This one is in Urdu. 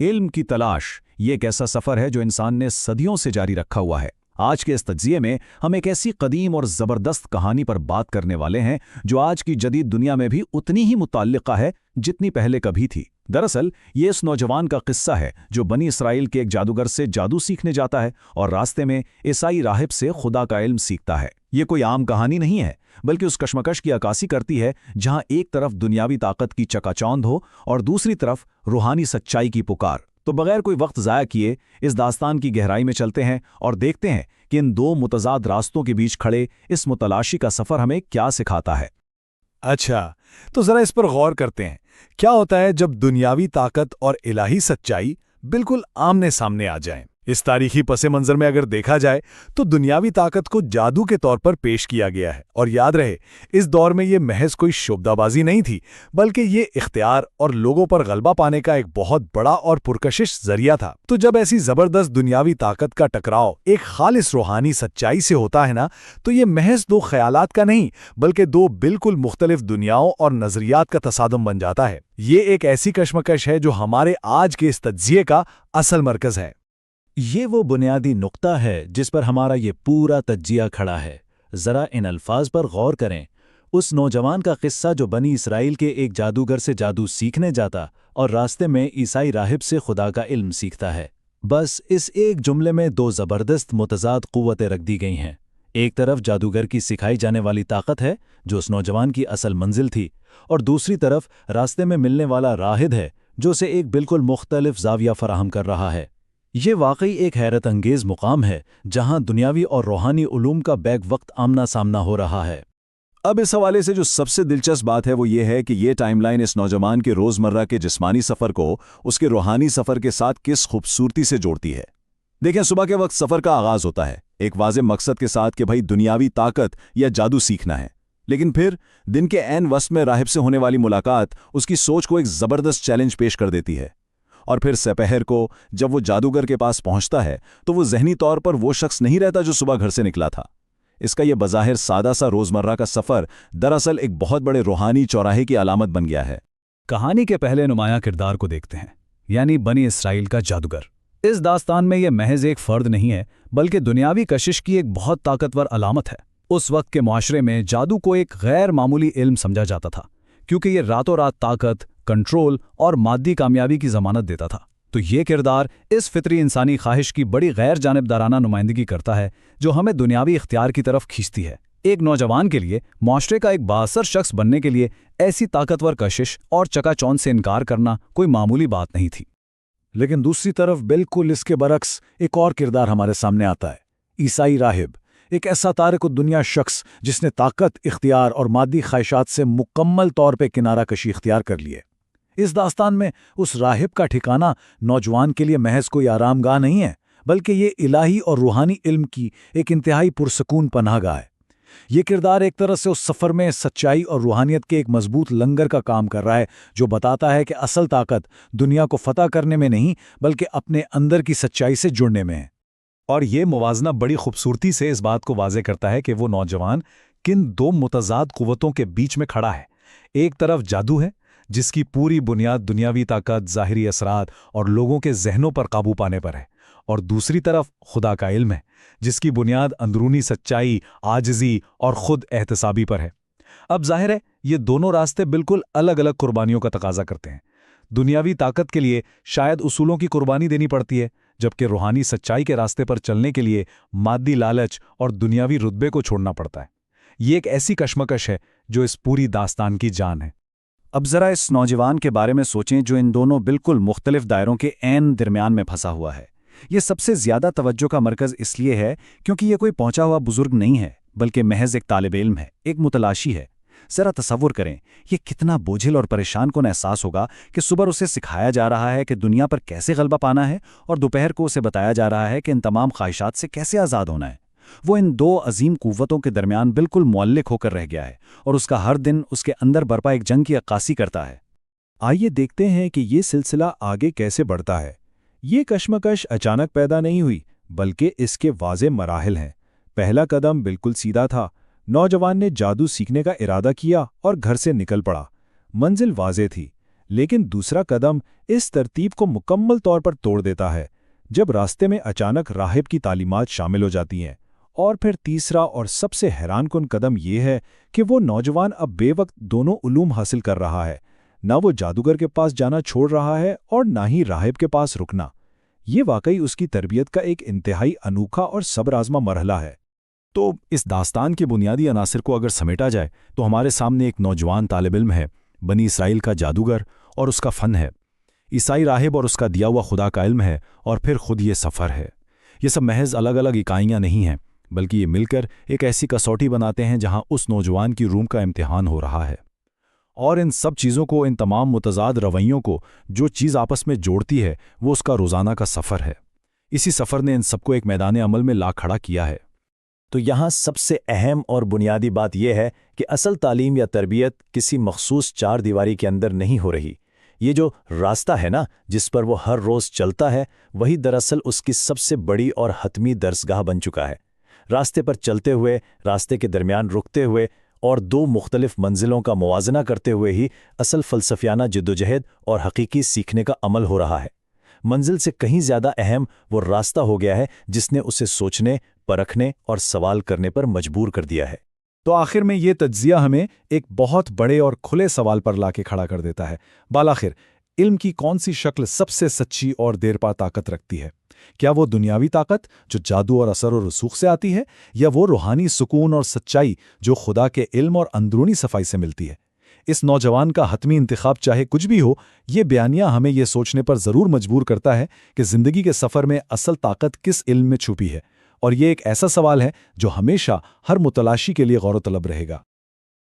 علم کی تلاش یہ ایک ایسا سفر ہے جو انسان نے صدیوں سے جاری رکھا ہوا ہے۔ آج کے اس تجزیے میں ہم ایک ایسی قدیم اور زبردست کہانی پر بات کرنے والے ہیں جو آج کی جدید دنیا میں بھی اتنی ہی متعلقہ ہے جتنی پہلے کبھی تھی۔ دراصل یہ اس نوجوان کا قصہ ہے جو بنی اسرائیل کے ایک جادوگر سے جادو سیکھنے جاتا ہے اور راستے میں عیسائی راہب سے خدا کا علم سیکھتا ہے۔ یہ کوئی عام کہانی نہیں ہے بلکہ اس کشمکش کی عکاسی کرتی ہے جہاں ایک طرف دنیاوی طاقت کی چکا چوند ہو اور دوسری طرف روحانی سچائی کی پکار۔ تو بغیر کوئی وقت ضائع کیے اس داستان کی گہرائی میں چلتے ہیں اور دیکھتے ہیں کہ ان دو متضاد راستوں کے بیچ کھڑے اس متلاشی کا سفر ہمیں کیا سکھاتا ہے۔ اچھا، تو ذرا اس پر غور کرتے ہیں۔ کیا ہوتا ہے جب دنیاوی طاقت اور الہی سچائی بالکل آمنے سامنے آ جائیں؟ اس تاریخی پس منظر میں اگر دیکھا جائے تو دنیاوی طاقت کو جادو کے طور پر پیش کیا گیا ہے، اور یاد رہے اس دور میں یہ محض کوئی شعبدہ بازی نہیں تھی بلکہ یہ اختیار اور لوگوں پر غلبہ پانے کا ایک بہت بڑا اور پرکشش ذریعہ تھا۔ تو جب ایسی زبردست دنیاوی طاقت کا ٹکراؤ ایک خالص روحانی سچائی سے ہوتا ہے نا، تو یہ محض دو خیالات کا نہیں بلکہ دو بالکل مختلف دنیاؤں اور نظریات کا تصادم بن جاتا ہے۔ یہ ایک ایسی کشمکش ہے جو ہمارے آج کے اس تجزیے کا اصل مرکز ہے۔ یہ وہ بنیادی نقطہ ہے جس پر ہمارا یہ پورا تجزیہ کھڑا ہے۔ ذرا ان الفاظ پر غور کریں۔ اس نوجوان کا قصہ جو بنی اسرائیل کے ایک جادوگر سے جادو سیکھنے جاتا اور راستے میں عیسائی راہب سے خدا کا علم سیکھتا ہے۔ بس اس ایک جملے میں دو زبردست متضاد قوتیں رکھ دی گئی ہیں۔ ایک طرف جادوگر کی سکھائی جانے والی طاقت ہے جو اس نوجوان کی اصل منزل تھی، اور دوسری طرف راستے میں ملنے والا راہب ہے جو اسے ایک بالکل مختلف زاویہ فراہم کر رہا ہے۔ یہ واقعی ایک حیرت انگیز مقام ہے جہاں دنیاوی اور روحانی علوم کا بیک وقت آمنا سامنا ہو رہا ہے۔ اب اس حوالے سے جو سب سے دلچسپ بات ہے وہ یہ ہے کہ یہ ٹائم لائن اس نوجوان کے روزمرہ کے جسمانی سفر کو اس کے روحانی سفر کے ساتھ کس خوبصورتی سے جوڑتی ہے۔ دیکھیں، صبح کے وقت سفر کا آغاز ہوتا ہے ایک واضح مقصد کے ساتھ کہ بھائی دنیاوی طاقت یا جادو سیکھنا ہے، لیکن پھر دن کے عین وسط میں راہب سے ہونے والی ملاقات اس کی سوچ کو ایک زبردست چیلنج پیش کر دیتی ہے۔ اور پھر سپہر کو جب وہ جادوگر کے پاس پہنچتا ہے تو وہ ذہنی طور پر وہ شخص نہیں رہتا جو صبح گھر سے نکلا تھا۔ اس کا یہ بظاہر سادہ سا روزمرہ کا سفر دراصل ایک بہت بڑے روحانی چوراہے کی علامت بن گیا ہے۔ کہانی کے پہلے نمایاں کردار کو دیکھتے ہیں، یعنی بنی اسرائیل کا جادوگر۔ اس داستان میں یہ محض ایک فرد نہیں ہے بلکہ دنیاوی کشش کی ایک بہت طاقتور علامت ہے۔ اس وقت کے معاشرے میں جادو کو ایک غیر معمولی علم سمجھا جاتا تھا کیونکہ یہ راتوں رات طاقت، کنٹرول اور مادی کامیابی کی ضمانت دیتا تھا۔ تو یہ کردار اس فطری انسانی خواہش کی بڑی غیر جانبدارانہ نمائندگی کرتا ہے جو ہمیں دنیاوی اختیار کی طرف کھینچتی ہے۔ ایک نوجوان کے لیے معاشرے کا ایک بااثر شخص بننے کے لیے ایسی طاقتور کشش اور چکا چوند سے انکار کرنا کوئی معمولی بات نہیں تھی۔ لیکن دوسری طرف بالکل اس کے برعکس ایک اور کردار ہمارے سامنے آتا ہے، عیسائی راہب، ایک ایسا تارک الدنیا شخص جس نے طاقت، اختیار اور مادی خواہشات سے مکمل طور پہ کنارہ کشی اختیار کر لی ہے۔ اس داستان میں اس راہب کا ٹھکانہ نوجوان کے لیے محض کوئی آرام گاہ نہیں ہے بلکہ یہ الہی اور روحانی علم کی ایک انتہائی پرسکون پناہ گاہ ہے۔ یہ کردار ایک طرح سے اس سفر میں سچائی اور روحانیت کے ایک مضبوط لنگر کا کام کر رہا ہے جو بتاتا ہے کہ اصل طاقت دنیا کو فتح کرنے میں نہیں بلکہ اپنے اندر کی سچائی سے جڑنے میں ہے۔ اور یہ موازنہ بڑی خوبصورتی سے اس بات کو واضح کرتا ہے کہ وہ نوجوان کن دو متضاد قوتوں کے بیچ میں کھڑا ہے۔ ایک طرف جادو ہے جس کی پوری بنیاد دنیاوی طاقت، ظاہری اثرات اور لوگوں کے ذہنوں پر قابو پانے پر ہے، اور دوسری طرف خدا کا علم ہے جس کی بنیاد اندرونی سچائی، عاجزی اور خود احتسابی پر ہے۔ اب ظاہر ہے یہ دونوں راستے بالکل الگ الگ قربانیوں کا تقاضا کرتے ہیں۔ دنیاوی طاقت کے لیے شاید اصولوں کی قربانی دینی پڑتی ہے، جبکہ روحانی سچائی کے راستے پر چلنے کے لیے مادی لالچ اور دنیاوی رتبے کو چھوڑنا پڑتا ہے۔ یہ ایک ایسی کشمکش ہے جو اس پوری داستان کی جان ہے۔ اب ذرا اس نوجوان کے بارے میں سوچیں جو ان دونوں بالکل مختلف دائروں کے عین درمیان میں پھنسا ہوا ہے۔ یہ سب سے زیادہ توجہ کا مرکز اس لیے ہے کیونکہ یہ کوئی پہنچا ہوا بزرگ نہیں ہے بلکہ محض ایک طالب علم ہے، ایک متلاشی ہے۔ ذرا تصور کریں یہ کتنا بوجھل اور پریشان کن احساس ہوگا کہ صبح اسے سکھایا جا رہا ہے کہ دنیا پر کیسے غلبہ پانا ہے، اور دوپہر کو اسے بتایا جا رہا ہے کہ ان تمام خواہشات سے کیسے آزاد ہونا ہے۔ وہ ان دو عظیم قوتوں کے درمیان بالکل معلق ہو کر رہ گیا ہے، اور اس کا ہر دن اس کے اندر برپا ایک جنگ کی عکاسی کرتا ہے۔ آئیے دیکھتے ہیں کہ یہ سلسلہ آگے کیسے بڑھتا ہے۔ یہ کشمکش اچانک پیدا نہیں ہوئی بلکہ اس کے واضح مراحل ہیں۔ پہلا قدم بالکل سیدھا تھا۔ نوجوان نے جادو سیکھنے کا ارادہ کیا اور گھر سے نکل پڑا۔ منزل واضح تھی، لیکن دوسرا قدم اس ترتیب کو مکمل طور پر توڑ دیتا ہے جب راستے میں اچانک راہب کی تعلیمات شامل ہو جاتی ہیں۔ اور پھر تیسرا اور سب سے حیران کن قدم یہ ہے کہ وہ نوجوان اب بے وقت دونوں علوم حاصل کر رہا ہے، نہ وہ جادوگر کے پاس جانا چھوڑ رہا ہے اور نہ ہی راہب کے پاس رکنا۔ یہ واقعی اس کی تربیت کا ایک انتہائی انوکھا اور صبر آزما مرحلہ ہے۔ تو اس داستان کے بنیادی عناصر کو اگر سمیٹا جائے تو ہمارے سامنے ایک نوجوان طالب علم ہے، بنی اسرائیل کا جادوگر اور اس کا فن ہے، عیسائی راہب اور اس کا دیا ہوا خدا کا علم ہے، اور پھر خود یہ سفر ہے۔ یہ سب محض الگ الگ اکائیاں نہیں ہیں، بلکہ یہ مل کر ایک ایسی کسوٹی بناتے ہیں جہاں اس نوجوان کی روح کا امتحان ہو رہا ہے۔ اور ان سب چیزوں کو، ان تمام متضاد رویوں کو جو چیز آپس میں جوڑتی ہے وہ اس کا روزانہ کا سفر ہے۔ اسی سفر نے ان سب کو ایک میدان عمل میں لا کھڑا کیا ہے۔ تو یہاں سب سے اہم اور بنیادی بات یہ ہے کہ اصل تعلیم یا تربیت کسی مخصوص چار دیواری کے اندر نہیں ہو رہی۔ یہ جو راستہ ہے نا جس پر وہ ہر روز چلتا ہے، وہی دراصل اس کی سب سے بڑی اور حتمی درسگاہ بن چکا ہے۔ راستے پر چلتے ہوئے، راستے کے درمیان رکتے ہوئے اور دو مختلف منزلوں کا موازنہ کرتے ہوئے ہی اصل فلسفیانہ جدوجہد اور حقیقی سیکھنے کا عمل ہو رہا ہے۔ منزل سے کہیں زیادہ اہم وہ راستہ ہو گیا ہے جس نے اسے سوچنے، پرکھنے اور سوال کرنے پر مجبور کر دیا ہے۔ تو آخر میں یہ تجزیہ ہمیں ایک بہت بڑے اور کھلے سوال پر لا کے کھڑا کر دیتا ہے۔ بالآخر علم کی کون سی شکل سب سے سچی اور دیر پا طاقت رکھتی ہے؟ کیا وہ دنیاوی طاقت جو جادو اور اثر و رسوخ سے آتی ہے، یا وہ روحانی سکون اور سچائی جو خدا کے علم اور اندرونی صفائی سے ملتی ہے؟ اس نوجوان کا حتمی انتخاب چاہے کچھ بھی ہو، یہ بیانیہ ہمیں یہ سوچنے پر ضرور مجبور کرتا ہے کہ زندگی کے سفر میں اصل طاقت کس علم میں چھپی ہے، اور یہ ایک ایسا سوال ہے جو ہمیشہ ہر متلاشی کے لیے غور و طلب رہے گا۔